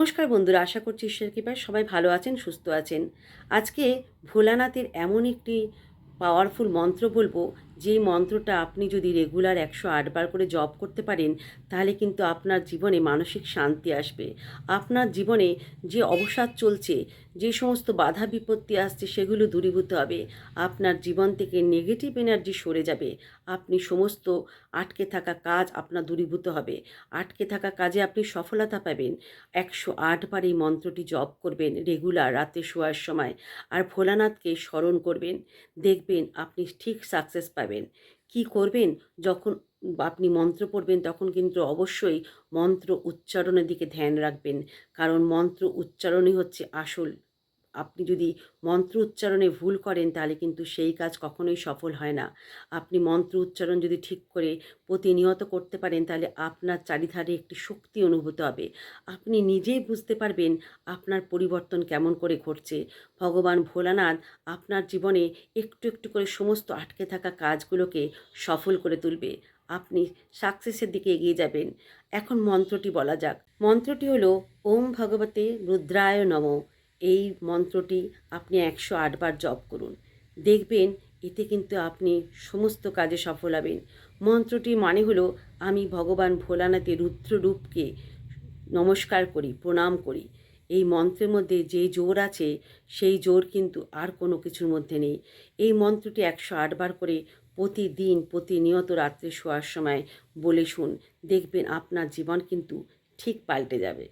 নমস্কার বন্ধুরা, আশা করছি ঈশ্বরের কৃপায় সবাই ভালো আছেন, সুস্থ আছেন। আজকে ভোলানাথের এমন একটি পাওয়ারফুল মন্ত্র বলবো, যেই মন্ত্রটা আপনি যদি রেগুলার 108 বার করে জপ করতে পারেন, তাহলে কিন্তু আপনার জীবনে মানসিক শান্তি আসবে। আপনার জীবনে যে অবসাদ চলছে, যে সমস্ত বাধা বিপত্তি আসছে, সেগুলো দূরীভূত হবে। আপনার জীবন থেকে নেগেটিভ এনার্জি সরে যাবে। আপনি সমস্ত আটকে থাকা কাজ আপনার দূরীভূত হবে। আটকে থাকা কাজে আপনি সফলতা পাবেন। 108 বার এই মন্ত্রটি জপ করবেন রেগুলার রাতে শোয়ার সময়, আর ভোলানাথকে স্মরণ করবেন। দেখবেন আপনি ঠিক সাকসেস পাবেন। কি করবেন? যখন আপনি মন্ত্র পড়বেন তখন কিন্তু অবশ্যই মন্ত্র উচ্চারণের দিকে ধ্যান রাখবেন, কারণ মন্ত্র উচ্চারণই হচ্ছে আসল। আপনি যদি মন্ত্র উচ্চারণে ভুল করেন, তাহলে কিন্তু সেই কাজ কখনোই সফল হয় না। আপনি মন্ত্র উচ্চারণ যদি ঠিক করে প্রতিনিয়ত করতে পারেন, তাহলে আপনার চারিধারে একটি শক্তি অনুভূত হবে। আপনি নিজেই বুঝতে পারবেন আপনার পরিবর্তন কেমন করে ঘটছে। ভগবান ভোলানাথ আপনার জীবনে একটু একটু করে সমস্ত আটকে থাকা কাজগুলোকে সফল করে তুলবে। আপনি সাকসেসের দিকে এগিয়ে যাবেন। এখন মন্ত্রটি বলা যাক। মন্ত্রটি হলো ওম ভগবতে রুদ্রায় নমঃ। এই মন্ত্রটি আপনি 108 বার জপ করুন। দেখবেন এতে কিন্তু আপনি সমস্ত কাজে সফল হবেন। মন্ত্রটির মানে হলো, আমি ভগবান ভোলানাথের রুদ্ররূপকে নমস্কার করি, প্রণাম করি। এই মন্ত্রের মধ্যে যে জোর আছে, সেই জোর কিন্তু আর কোনো কিছুর মধ্যে নেই। এই মন্ত্রটি 108 বার করে প্রতিদিন প্রতিনিয়ত রাত্রে শোয়ার সময় বলে শুন। দেখবেন আপনার জীবন কিন্তু ঠিক পাল্টে যাবে।